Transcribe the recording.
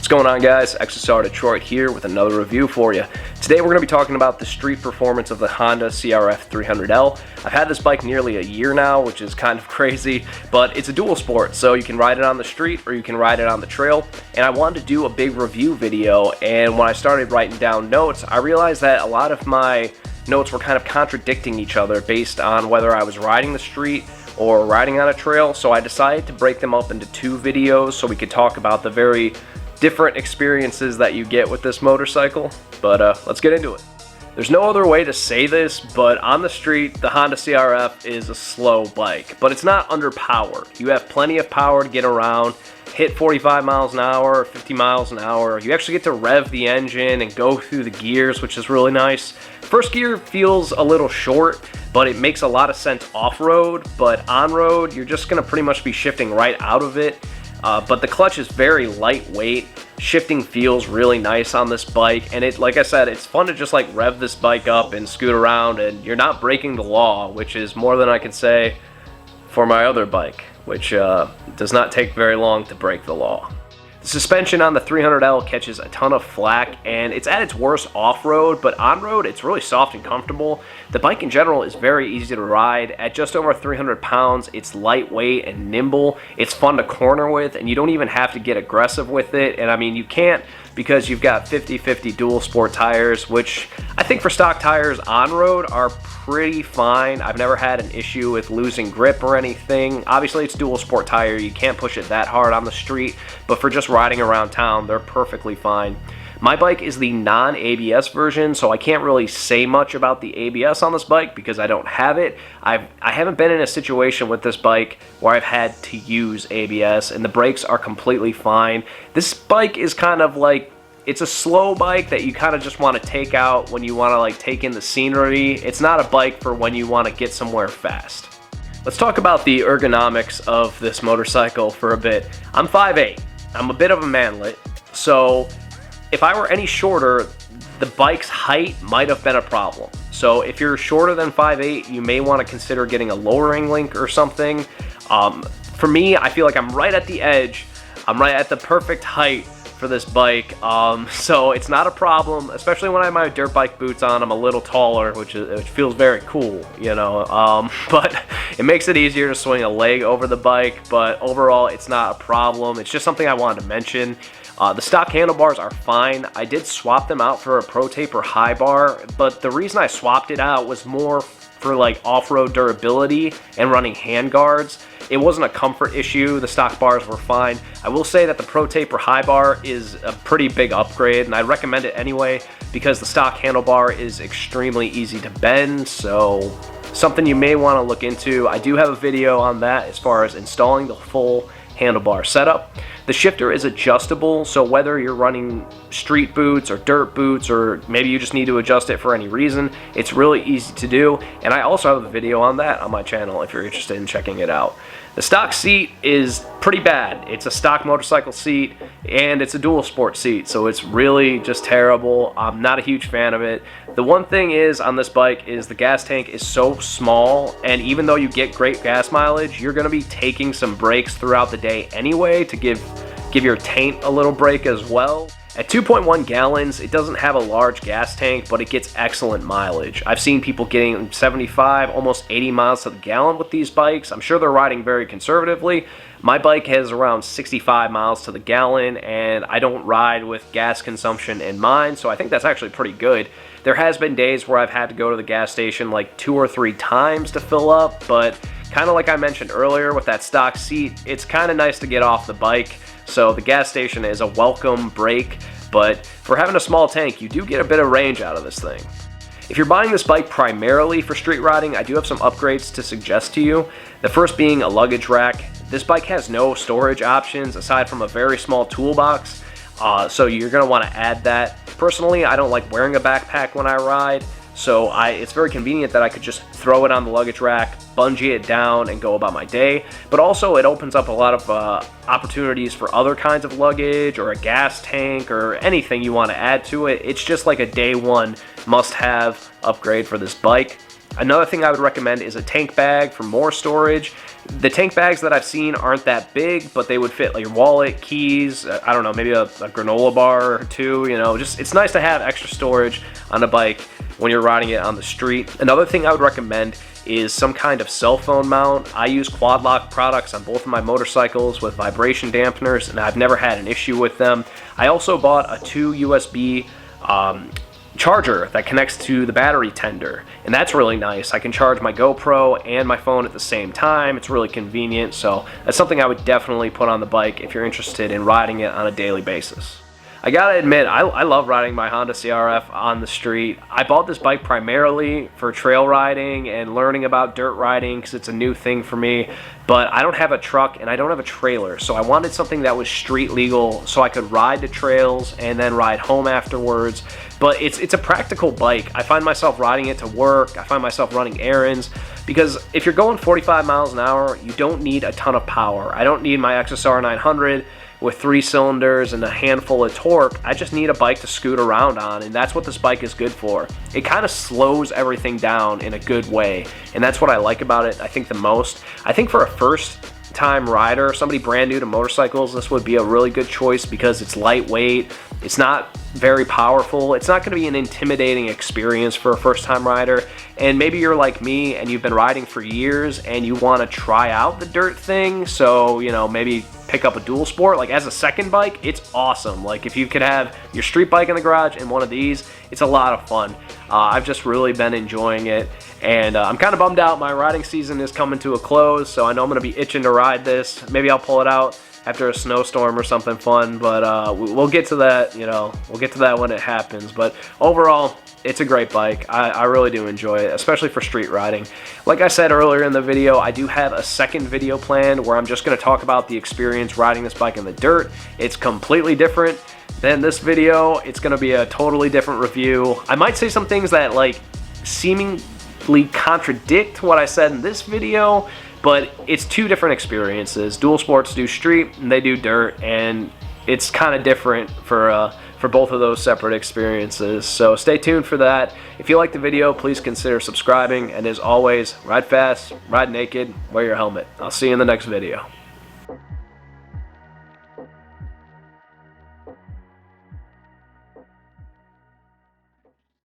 What's going on, guys? XSR Detroit here with another review for you. Today we're going to be talking about the street performance of the Honda CRF300L. I've had this bike nearly a year now, which is kind of crazy, but it's a dual sport, so you can ride it on the street or you can ride it on the trail. And I wanted to do a big review video, and when I started writing down notes, I realized that a lot of my notes were kind of contradicting each other based on whether I was riding the street or riding on a trail. So I decided to break them up into two videos so we could talk about the very different experiences that you get with this motorcycle. But let's get into it. There's no other way to say this, but on the street, the Honda CRF is a slow bike, but it's not underpowered. You have plenty of power to get around, hit 45 miles an hour, 50 miles an hour. You actually get to rev the engine and go through the gears, which is really nice. First gear feels a little short, but it makes a lot of sense off-road, but on-road, you're just gonna pretty much be shifting right out of it. But the clutch is very lightweight. Shifting feels really nice on this bike, and like I said, it's fun to just like rev this bike up and scoot around, and you're not breaking the law, which is more than I can say for my other bike, which does not take very long to break the law. The suspension on the 300L catches a ton of flack, and it's at its worst off-road, but on-road it's really soft and comfortable. The bike in general is very easy to ride. At just over 300 pounds, it's lightweight and nimble. It's fun to corner with, and you don't even have to get aggressive with it. And I mean, you can't, because you've got 50/50 dual sport tires, which I think for stock tires on-road are pretty fine. I've never had an issue with losing grip or anything. Obviously it's dual sport tire, you can't push it that hard on the street, but for just riding around town, they're perfectly fine. My bike is the non-ABS version, so I can't really say much about the ABS on this bike because I don't have it. I haven't been in a situation with this bike where I've had to use ABS, and the brakes are completely fine. This bike is kind of like, it's a slow bike that you kind of just want to take out when you want to like take in the scenery. It's not a bike for when you want to get somewhere fast. Let's talk about the ergonomics of this motorcycle for a bit. I'm 5'8". I'm a bit of a manlet, so if I were any shorter, the bike's height might have been a problem. So if you're shorter than 5'8", you may want to consider getting a lowering link or something. For me, I feel like I'm right at the edge. I'm right at the perfect height for this bike, so it's not a problem, especially when I have my dirt bike boots on. I'm a little taller, which feels very cool, you know, but it makes it easier to swing a leg over the bike, but overall it's not a problem. It's just something I wanted to mention. The stock handlebars are fine. I did swap them out for a Pro Taper high bar, but the reason I swapped it out was more for like off-road durability and running hand guards. It wasn't a comfort issue. The stock bars were fine. I will say that the Pro Taper high bar is a pretty big upgrade, and I recommend it anyway because the stock handlebar is extremely easy to bend, so something you may want to look into. I do have a video on that as far as installing the full handlebar setup. The shifter is adjustable, so whether you're running street boots or dirt boots, or maybe you just need to adjust it for any reason, it's really easy to do, and I also have a video on that on my channel if you're interested in checking it out. The stock seat is pretty bad. It's a stock motorcycle seat, and it's a dual sport seat, so it's really just terrible. I'm not a huge fan of it. The one thing is on this bike is the gas tank is so small, and even though you get great gas mileage, you're gonna be taking some breaks throughout the day anyway to give your taint a little break as well. At 2.1 gallons, it doesn't have a large gas tank, but it gets excellent mileage. I've seen people getting 75, almost 80 miles to the gallon with these bikes. I'm sure they're riding very conservatively. My bike has around 65 miles to the gallon, and I don't ride with gas consumption in mind, so I think that's actually pretty good. There has been days where I've had to go to the gas station like 2 or 3 times to fill up, but kind of like I mentioned earlier with that stock seat, it's kind of nice to get off the bike. So the gas station is a welcome break, but for having a small tank, you do get a bit of range out of this thing. If you're buying this bike primarily for street riding, I do have some upgrades to suggest to you. The first being a luggage rack. This bike has no storage options aside from a very small toolbox, so you're going to want to add that. Personally, I don't like wearing a backpack when I ride, so it's very convenient that I could just throw it on the luggage rack, bungee it down, and go about my day. But also it opens up a lot of opportunities for other kinds of luggage or a gas tank or anything you want to add to it. It's just like a day one must-have upgrade for this bike. Another thing I would recommend is a tank bag for more storage. The tank bags that I've seen aren't that big, but they would fit like your wallet, keys, I don't know, maybe a granola bar or two, you know, just it's nice to have extra storage on a bike when you're riding it on the street. Another thing I would recommend is some kind of cell phone mount. I use quad lock products on both of my motorcycles with vibration dampeners, and I've never had an issue with them. I also bought a 2 USB charger that connects to the battery tender, and that's really nice. I can charge my GoPro and my phone at the same time. It's really convenient, so that's something I would definitely put on the bike if you're interested in riding it on a daily basis. I gotta admit, I love riding my Honda CRF on the street. I bought this bike primarily for trail riding and learning about dirt riding because it's a new thing for me, but I don't have a truck and I don't have a trailer, so I wanted something that was street legal so I could ride the trails and then ride home afterwards. But it's a practical bike. I find myself riding it to work. I find myself running errands because if you're going 45 miles an hour, you don't need a ton of power. I don't need my XSR 900 with 3 cylinders and a handful of torque. I just need a bike to scoot around on, and that's what this bike is good for. It kind of slows everything down in a good way, and that's what I like about it, I think, the most. I think for a first-time rider, somebody brand new to motorcycles, this would be a really good choice because it's lightweight, it's not very powerful, it's not going to be an intimidating experience for a first-time rider, and maybe you're like me and you've been riding for years and you want to try out the dirt thing, so, you know, maybe pick up a dual sport. Like as a second bike, it's awesome. Like if you could have your street bike in the garage and one of these, it's a lot of fun. I've just really been enjoying it, and I'm kind of bummed out. My riding season is coming to a close, so I know I'm going to be itching to ride this. Maybe I'll pull it out after a snowstorm or something fun, but we'll get to that, you know, we'll get to that when it happens. But overall, it's a great bike. I really do enjoy it, especially for street riding. Like I said earlier in the video, I do have a second video planned where I'm just going to talk about the experience riding this bike in the dirt. It's completely different than this video. It's going to be a totally different review. I might say some things that like seemingly contradict what I said in this video, but it's two different experiences. Dual sports do street and they do dirt, and it's kind of different for both of those separate experiences. So stay tuned for that. If you like the video, please consider subscribing, and as always, ride fast, ride naked, wear your helmet. I'll see you in the next video.